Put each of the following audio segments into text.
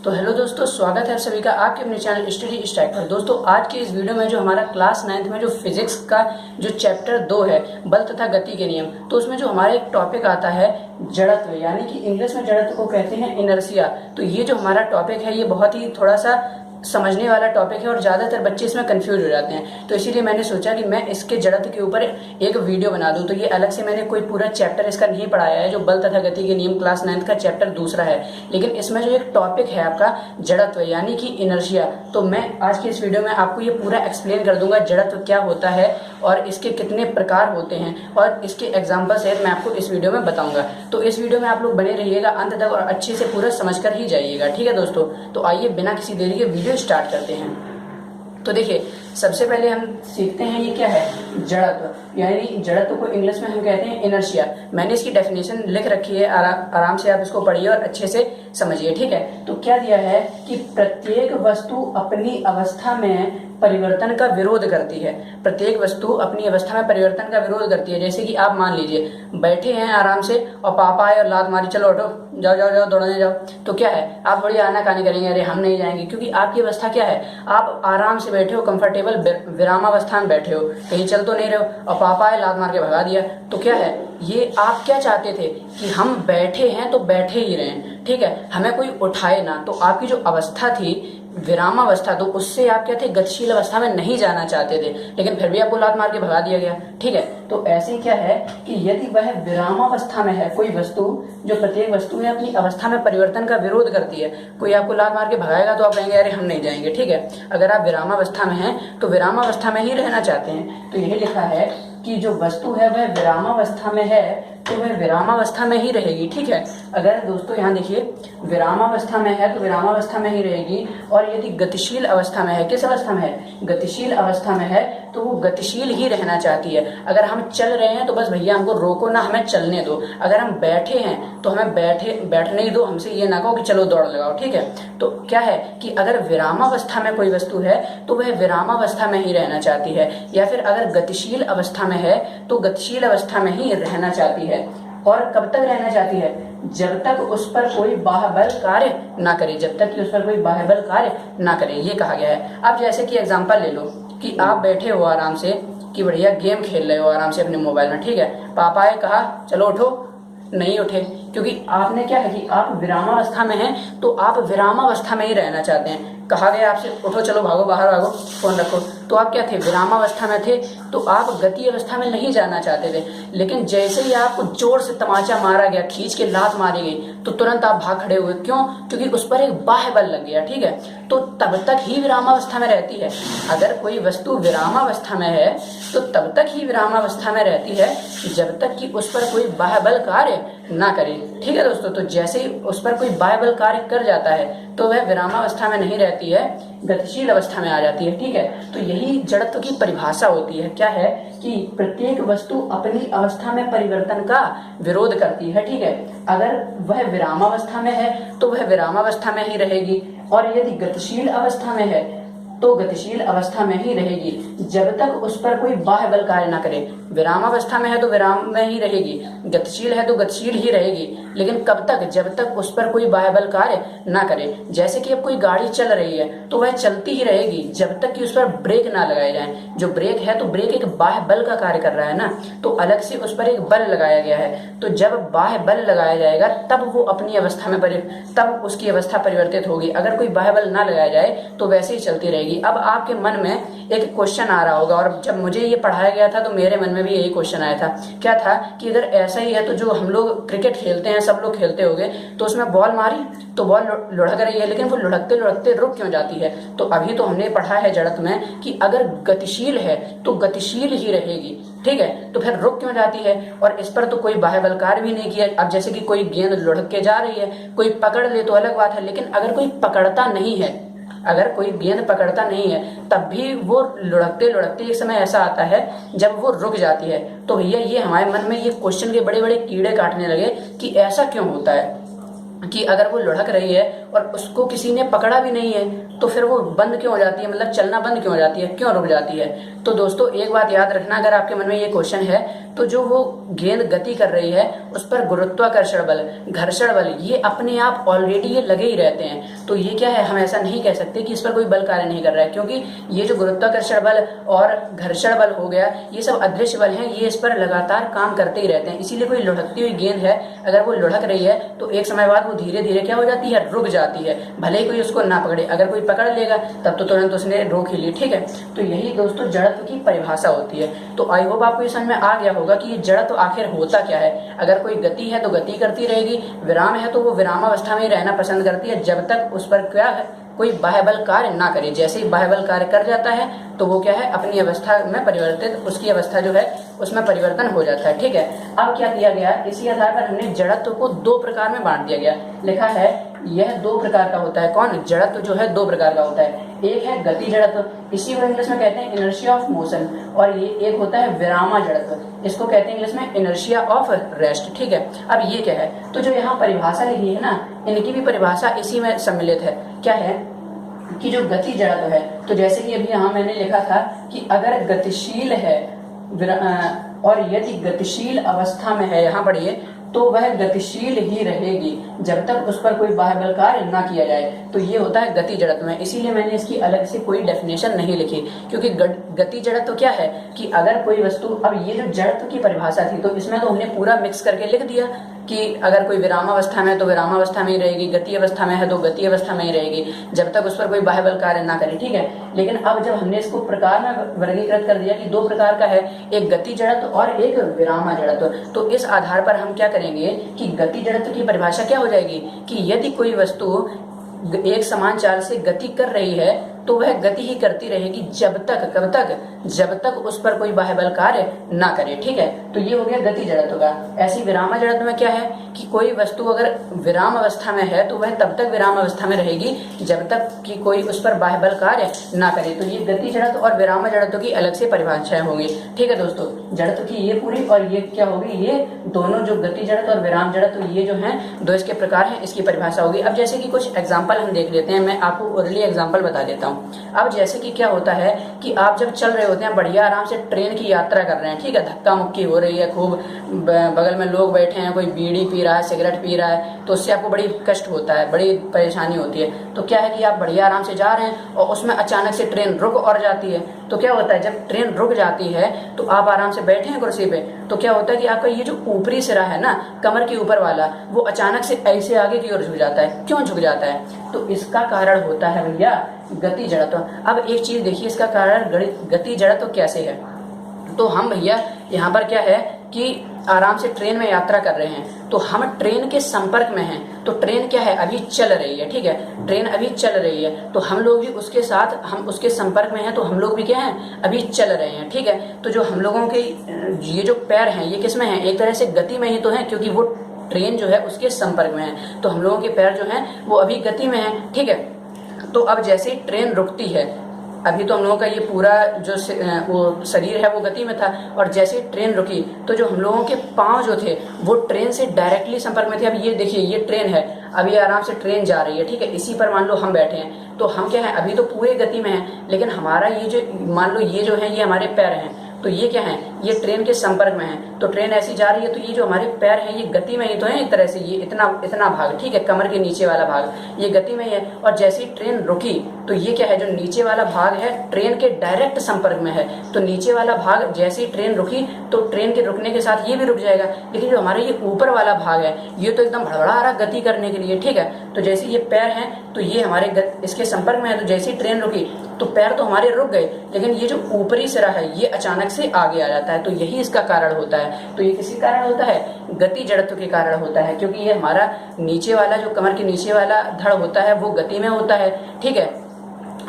तो हेलो दोस्तों, स्वागत है आप सभी का आपके अपने चैनल स्टडी स्टैक पर। दोस्तों आज की इस वीडियो में जो हमारा क्लास 9th में जो फिजिक्स का जो चैप्टर 2 है बल तथा गति के नियम, तो उसमें जो हमारा एक टॉपिक आता है जड़त्व, यानी कि इंग्लिश में जड़त्व को कहते हैं इनर्शिया। तो ये जो हमारा टॉपिक है ये बहुत ही थोड़ा सा समझने वाला टॉपिक है और ज़्यादातर बच्चे इसमें कंफ्यूज हो जाते हैं। तो इसीलिए मैंने सोचा कि मैं इसके जड़त्व के ऊपर एक वीडियो बना दूं। तो ये अलग से मैंने कोई पूरा चैप्टर इसका नहीं पढ़ाया है, जो बल तथा गति के नियम क्लास 9th का चैप्टर दूसरा है, लेकिन इसमें जो एक टॉपिक है आपका जड़त्व यानी कि इनर्शिया, तो मैं आज की इस वीडियो में आपको ये पूरा एक्सप्लेन कर दूंगा जड़त्व क्या होता है और इसके कितने प्रकार होते हैं और इसके एग्जाम्पल सहित मैं आपको इस वीडियो में बताऊंगा। तो इस वीडियो में आप लोग बने रहिएगा अंत तक और अच्छे से पूरा समझ कर ही जाइएगा, ठीक है दोस्तों। तो आइए बिना किसी देरी के वीडियो स्टार्ट करते हैं। तो देखिए, सबसे पहले हम सीखते हैं ये क्या है जड़त्व, यानी जड़त्व को इंग्लिश में हम कहते हैं इनर्शिया। मैंने इसकी डेफिनेशन लिख रखी है, आराम से आप इसको पढ़िए और अच्छे से समझिए, ठीक है। तो क्या दिया है कि प्रत्येक वस्तु अपनी अवस्था में परिवर्तन का विरोध करती है। प्रत्येक वस्तु अपनी अवस्था में परिवर्तन का विरोध करती है। जैसे कि आप मान लीजिए बैठे हैं आराम से और पापा आए और लात मारी, चलो उठो, जाओ जाओ जाओ दौड़ने जाओ, तो क्या है आप थोड़ी आनाकानी करेंगे, अरे हम नहीं जाएंगे, क्योंकि आपकी अवस्था क्या है, आप आराम से बैठे हो, कंफर्टेबल विरामावस्था में बैठे हो, कहीं चल तो नहीं रहे हो, और पापा आए लात मार के भगा दिया। तो क्या है, ये आप क्या चाहते थे कि हम बैठे हैं तो बैठे ही रहें, ठीक है, हमें कोई उठाए ना। तो आपकी जो अवस्था थी विरामावस्था, तो उससे आप क्या थे, गतिशील अवस्था में नहीं जाना चाहते थे, लेकिन फिर भी आपको लात मार के भगा दिया गया, ठीक है। तो ऐसे क्या है कि यदि वह विरामावस्था में है कोई वस्तु, जो प्रत्येक वस्तु है अपनी अवस्था में परिवर्तन का विरोध करती है, कोई आपको लात मार के भगाएगा तो आप कहेंगे अरे हम नहीं जाएंगे, ठीक है। अगर आप विरामावस्था में हैं तो विरामावस्था में ही रहना चाहते हैं। तो यही लिखा है कि जो वस्तु है वह विरामावस्था में है तो वह विरामावस्था में ही रहेगी, ठीक है। अगर दोस्तों यहाँ देखिए, विरामावस्था में है तो विरामावस्था में ही रहेगी, और यदि गतिशील अवस्था में है, किस अवस्था में है, गतिशील अवस्था में है, तो वो गतिशील ही रहना चाहती है। अगर हम चल रहे हैं तो बस भैया हमको रोको ना, हमें चलने दो। अगर हम बैठे हैं तो हमें बैठने ही दो, हमसे ये ना कहो कि चलो दौड़ लगाओ, ठीक है। तो क्या है कि अगर विरामावस्था में कोई वस्तु है तो वह विरामावस्था में ही रहना चाहती है, या फिर अगर गतिशील अवस्था में है तो गतिशील अवस्था में ही रहना चाहती है। और कब तक रहना चाहती है, जब तक उस पर कोई बाह्य बल कार्य ना करे, जब तक कि उस पर कोई बाह्य बल कार्य ना करे, ये कहा गया है। अब जैसे कि एग्जांपल ले लो कि आप बैठे हो आराम से, कि बढ़िया गेम खेल रहे हो आराम से अपने मोबाइल में, ठीक है, पापा ने कहा चलो उठो, नहीं उठे, क्योंकि आपने क्या है कि आप विरामावस्था में हैं तो आप विरामावस्था में ही रहना चाहते हैं। कहा गया आपसे उठो, चलो भागो, बाहर भागो, फोन रखो, तो आप क्या थे, विरामावस्था में थे, तो आप गति अवस्था में नहीं जाना चाहते थे। लेकिन जैसे ही आपको जोर से तमाचा मारा गया, खींच के लात मारी गई, तो तुरंत आप भाग खड़े हुए। क्यों? क्योंकि उस पर एक बाह्य बल लग गया, ठीक है। तो तब तक ही विरामावस्था में रहती है। अगर कोई वस्तु विरामावस्था में है तो तब तक ही विरामावस्था में रहती है जब तक कि उस पर कोई बाह्य बल कार्य ना करे, ठीक है दोस्तों। तो जैसे ही उस पर कोई बाह्य बल कार्य कर जाता है तो वह विरामावस्था में नहीं रहती है, गतिशील अवस्था में आ जाती है, ठीक है। तो यही जड़त्व की परिभाषा होती है, क्या है कि प्रत्येक वस्तु अपनी अवस्था में परिवर्तन का विरोध करती है, ठीक है। अगर वह विरामावस्था में है तो वह विरामावस्था में ही रहेगी, और यदि गतिशील अवस्था में है तो गतिशील अवस्था में ही रहेगी जब तक उस पर कोई बाह्य बल कार्य ना करे। विरामावस्था में है तो विराम में ही रहेगी, गतिशील है तो गतिशील ही रहेगी, लेकिन कब तक, जब तक उस पर कोई बाह्य बल कार्य ना करे। जैसे कि अब कोई गाड़ी चल रही है तो वह चलती ही रहेगी जब तक कि उस पर ब्रेक ना लगाए जाए। जो ब्रेक है तो ब्रेक एक बाह्य बल का कार्य कर रहा है ना, तो अलग से उस पर एक बल लगाया गया है। तो जब बाह्य बल लगाया जाएगा तब वो अपनी अवस्था में तब उसकी अवस्था परिवर्तित होगी। अगर कोई बाह्य बल ना लगाया जाए तो वैसे ही चलती रहेगी। अब आपके मन में एक क्वेश्चन आ रहा होगा, और जब मुझे ये पढ़ाया गया था तो मेरे मन में भी यही क्वेश्चन आया था। क्या था कि अगर ऐसा ही है तो जो हम लोग क्रिकेट खेलते हैं, सब लोग खेलते होंगे, तो उसमें बॉल मारी तो बॉल लुढ़क रही है, लेकिन वो लुढ़कते लुढ़कते रुक क्यों जाती है। तो अभी तो हमने पढ़ा है जड़त्व में कि अगर गतिशील है तो गतिशील ही रहेगी, ठीक है। तो फिर रुक क्यों जाती है, और इस पर तो कोई बाह्य बल कार्य भी नहीं किया। अब जैसे कि कोई गेंद लुढ़क के जा रही है, कोई पकड़ ले तो अलग बात है, लेकिन अगर कोई पकड़ता नहीं है, अगर कोई गेंद पकड़ता नहीं है, तब भी वो लुढ़कते लुढ़कते एक समय ऐसा आता है जब वो रुक जाती है। तो भैया ये हमारे मन में ये क्वेश्चन के बड़े बड़े कीड़े काटने लगे कि ऐसा क्यों होता है कि अगर वो लुढ़क रही है और उसको किसी ने पकड़ा भी नहीं है तो फिर वो बंद क्यों हो जाती है, मतलब चलना बंद क्यों हो जाती है, क्यों रुक जाती है। तो दोस्तों एक बात याद रखना, अगर आपके मन में ये क्वेश्चन है तो जो वो गेंद गति कर रही है उस पर गुरुत्वाकर्षण बल, घर्षण बल, ये अपने आप ऑलरेडी ये लगे ही रहते हैं। तो ये क्या है, हम ऐसा नहीं कह सकते कि इस पर कोई बल कार्य नहीं कर रहा है, क्योंकि ये जो गुरुत्वाकर्षण बल और घर्षण बल हो गया, ये सब अदृश्य बल हैं, ये इस पर लगातार काम करते ही रहते हैं। इसीलिए कोई लुढ़कती हुई गेंद है, अगर वो लुढ़क रही है तो एक समय बाद वो धीरे धीरे क्या हो जाती है, रुक जाती है। भले ही कोई उसको ना पकड़े, अगर कोई पकड़ लेगा तब तो तुरंत उसने रोक ही ली। ठीक है, तो यही दोस्तों जड़त्व की परिभाषा होती है। तो आई होप आपको ये समझ में आ गया होगा कि ये जड़त्व आखिर होता क्या है। अगर कोई गति है तो गति करती रहेगी, विराम है तो वो विरामावस्था में रहना पसंद करती है, जब तक उस पर क्या है, कोई बाह्य बल कार्य ना करे। जैसे ही बाह्य बल कार्य कर जाता है तो वो क्या है, अपनी अवस्था में परिवर्तित, उसकी अवस्था जो है उसमें परिवर्तन हो जाता है। ठीक है, अब क्या किया गया, इसी आधार पर हमने जड़त्व को दो प्रकार में बांट दिया गया। लिखा है यह दो प्रकार का होता है। कौन, जड़त्व जो है दो प्रकार का होता है। एक है गति जड़त्व, इसी को इंग्लिश में कहते हैं इनर्शिया ऑफ मोशन, और ये एक होता है विरामा जड़त्व, इसको कहते हैं इंग्लिश में इनर्शिया ऑफ रेस्ट। ठीक है, अब ये क्या है, तो जो यहाँ परिभाषा लिखी है ना, इनकी भी परिभाषा इसी में सम्मिलित है। क्या है कि जो गति जड़त्व है, तो जैसे कि अभी यहाँ मैंने लिखा था कि अगर गतिशील है और यदि गतिशील अवस्था में है, यहाँ पढ़िए, तो वह गतिशील ही रहेगी जब तक उस पर कोई बाह्य बल कार्य ना किया जाए। तो ये होता है गति जड़त्व में। इसीलिए मैंने इसकी अलग से कोई डेफिनेशन नहीं लिखी, क्योंकि गति जड़त्व क्या है कि अगर कोई वस्तु, अब ये जो जड़त्व की परिभाषा थी तो इसमें तो हमने पूरा मिक्स करके लिख दिया कि अगर कोई विरामावस्था में है तो विरामावस्था में ही रहेगी, गति अवस्था में है तो गति अवस्था में ही रहेगी, जब तक उस पर कोई बाह्य बल कार्य ना करे। ठीक है, लेकिन अब जब हमने इसको प्रकार में वर्गीकृत कर दिया कि दो प्रकार का है, एक गति जड़त्व और एक विरामा जड़त्व, तो इस आधार पर हम क्या करेंगे कि गति जड़त्व की परिभाषा क्या हो जाएगी कि यदि कोई वस्तु एक समान चाल से गति कर रही है तो वह गति ही करती रहेगी जब तक, कब तक, जब तक उस पर कोई बाह्य बल कार्य ना करे। ठीक है, तो ये हो गया गति जड़त्व का। ऐसी विराम जड़त्व में क्या है कि कोई वस्तु अगर विराम अवस्था में है तो वह तब तक विराम अवस्था में रहेगी जब तक कि कोई उस पर बाह्य बल कार्य ना करे। तो ये गति जड़त्व और विराम जड़त्व की अलग से परिभाषाएं होंगी। ठीक है दोस्तों, जड़त्व की ये पूरी, और ये क्या होगी, ये दोनों जो गति जड़त्व और विराम जड़त्व, ये जो है दो इसके प्रकार हैं, इसकी परिभाषा होगी। अब जैसे कि कुछ एग्जाम्पल हम देख लेते हैं, मैं आपको ओरली एग्जाम्पल बता देता हूँ। अब जैसे कि क्या होता है कि आप जब चल रहे होते हैं, बढ़िया आराम से ट्रेन की यात्रा कर रहे हैं, ठीक है, धक्का मुक्की हो रही है, खूब बगल में लोग बैठे हैं, कोई बीड़ी पी रहा है, सिगरेट पी रहा है, तो उससे आपको बड़ी कष्ट होता है, बड़ी परेशानी होती है। तो क्या है कि आप बढ़िया आराम से जा रहे हैं और उसमें अचानक से ट्रेन रुक और जाती है। तो क्या होता है, जब ट्रेन रुक जाती है तो आप आराम से बैठे हैं कुर्सी पे, तो क्या होता है कि आपका ये जो ऊपरी सिरा है ना, कमर के ऊपर वाला, वो अचानक से ऐसे आगे की ओर झुक जाता है। क्यों झुक जाता है? तो इसका कारण होता है भैया गति जड़त्व। अब एक चीज देखिए, इसका कारण गति जड़त्व कैसे है। तो हम भैया यहाँ पर क्या है कि आराम से ट्रेन में यात्रा कर रहे हैं, तो हम ट्रेन के संपर्क में हैं, तो ट्रेन क्या है, अभी चल रही है, ठीक है, ट्रेन अभी चल रही है, तो हम लोग भी उसके साथ, हम उसके संपर्क में हैं, तो हम लोग भी क्या हैं, अभी चल रहे हैं, ठीक है। तो जो हम लोगों के ये जो पैर हैं, ये किस में हैं, एक तरह से गति में ही तो हैं, क्योंकि वो ट्रेन जो है उसके संपर्क में है, तो हम लोगों के पैर जो हैं वो अभी गति में हैं, ठीक है। तो अब जैसे ही ट्रेन रुकती है, अभी तो हम लोगों का ये पूरा जो वो शरीर है वो गति में था, और जैसे ट्रेन रुकी तो जो हम लोगों के पांव जो थे वो ट्रेन से डायरेक्टली संपर्क में थे। अब ये देखिए, ये ट्रेन है, अभी आराम से ट्रेन जा रही है, ठीक है, इसी पर मान लो हम बैठे हैं, तो हम क्या है, अभी तो पूरे गति में हैं, लेकिन हमारा ये जो, मान लो ये जो है, ये हमारे पैर हैं, तो ये क्या है, ये ट्रेन के संपर्क में है, तो ट्रेन ऐसी जा रही है, तो ये जो हमारे पैर हैं ये गति में ही तो है एक तरह से, ये इतना भाग, ठीक है, कमर के नीचे वाला भाग ये गति में ही है। और जैसी ट्रेन रुकी तो ये क्या है, जो नीचे वाला भाग है ट्रेन के डायरेक्ट संपर्क में है, तो नीचे वाला भाग जैसी ट्रेन रुकी तो ट्रेन के रुकने के साथ ये भी रुक जाएगा। लेकिन जो हमारा ये ऊपर वाला भाग है ये तो एकदम भड़बड़ा रहा गति करने के लिए, ठीक है। तो जैसे ये पैर हैं तो ये हमारे इसके संपर्क में है, तो जैसी ट्रेन रुकी तो पैर तो हमारे रुक गए, लेकिन ये जो ऊपरी सिरा है ये अचानक से आगे आ जाता है। तो यही इसका कारण होता है। तो ये किसी कारण होता है, गति जड़त्व के कारण होता है, क्योंकि ये हमारा नीचे वाला जो कमर के नीचे वाला धड़ होता है वो गति में होता है, ठीक है,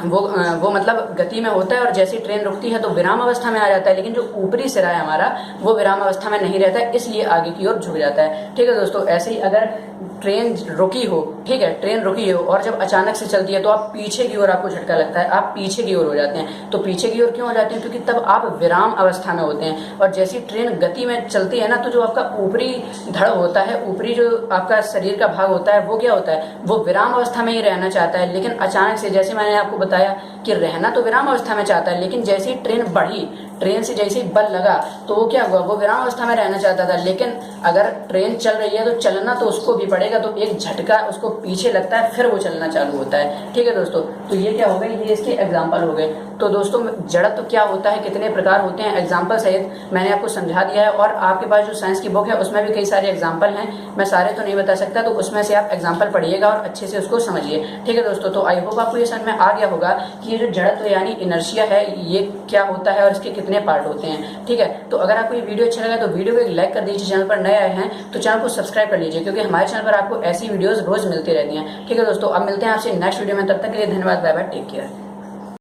वो मतलब गति में होता है, और जैसी ट्रेन रुकती है तो विराम अवस्था में आ जाता है, लेकिन जो ऊपरी सिरा है हमारा वो विराम अवस्था में नहीं रहता है, इसलिए आगे की ओर झुक जाता है, ठीक है दोस्तों। ऐसे ही अगर ट्रेन रुकी हो, ठीक है, ट्रेन रुकी हो और जब अचानक से चलती है तो आप पीछे की ओर, आपको झटका लगता है, आप पीछे की ओर हो जाते हैं। तो पीछे की ओर क्यों हो जाते हैं? क्योंकि तब आप विराम अवस्था में होते हैं, और जैसी ट्रेन गति में चलती है ना, तो जो आपका ऊपरी धड़ होता है, ऊपरी जो आपका शरीर का भाग होता है वो क्या होता है, वो विराम अवस्था में ही रहना चाहता है। लेकिन अचानक से, जैसे मैंने आपको बताया कि रहना तो विराम अवस्था में चाहता है, लेकिन जैसे ही ट्रेन बढ़ी, ट्रेन से जैसे ही बल लगा तो वो क्या हुआ, वो विराम अवस्था में रहना चाहता था। लेकिन अगर ट्रेन चल रही है तो चलना तो उसको भी पड़ेगा, तो एक झटका उसको पीछे लगता है, फिर वो चलना चालू होता है। ठीक है दोस्तों, तो ये क्या हो गए, ये इसके एग्जाम्पल हो गए। तो दोस्तों जड़त्व तो क्या होता है, कितने प्रकार होते हैं, एग्जाम्पल सहित मैंने आपको समझा दिया है। और आपके पास जो साइंस की बुक है उसमें भी कई सारे एग्जाम्पल हैं, मैं सारे तो नहीं बता सकता, तो उसमें से आप एग्जाम्पल पढ़िएगा और अच्छे से उसको समझिए। ठीक है दोस्तों, तो आई होप आपको ये समझ में आ गया होगा कि ये जो जड़त्व यानी इनर्शिया है ये क्या होता है और इसके कितने पार्ट होते हैं। ठीक है, तो अगर आपको ये वीडियो अच्छा लगा तो वीडियो को एक लाइक कर दीजिए। चैनल पर नए आए हैं तो चैनल को सब्सक्राइब कर लीजिए, क्योंकि हमारे चैनल पर आपको ऐसी वीडियोस रोज मिलती रहती हैं। ठीक है दोस्तों, अब मिलते हैं आपसे नेक्स्ट वीडियो में, तब तक के लिए धन्यवाद, बाय बाय, टेक केयर।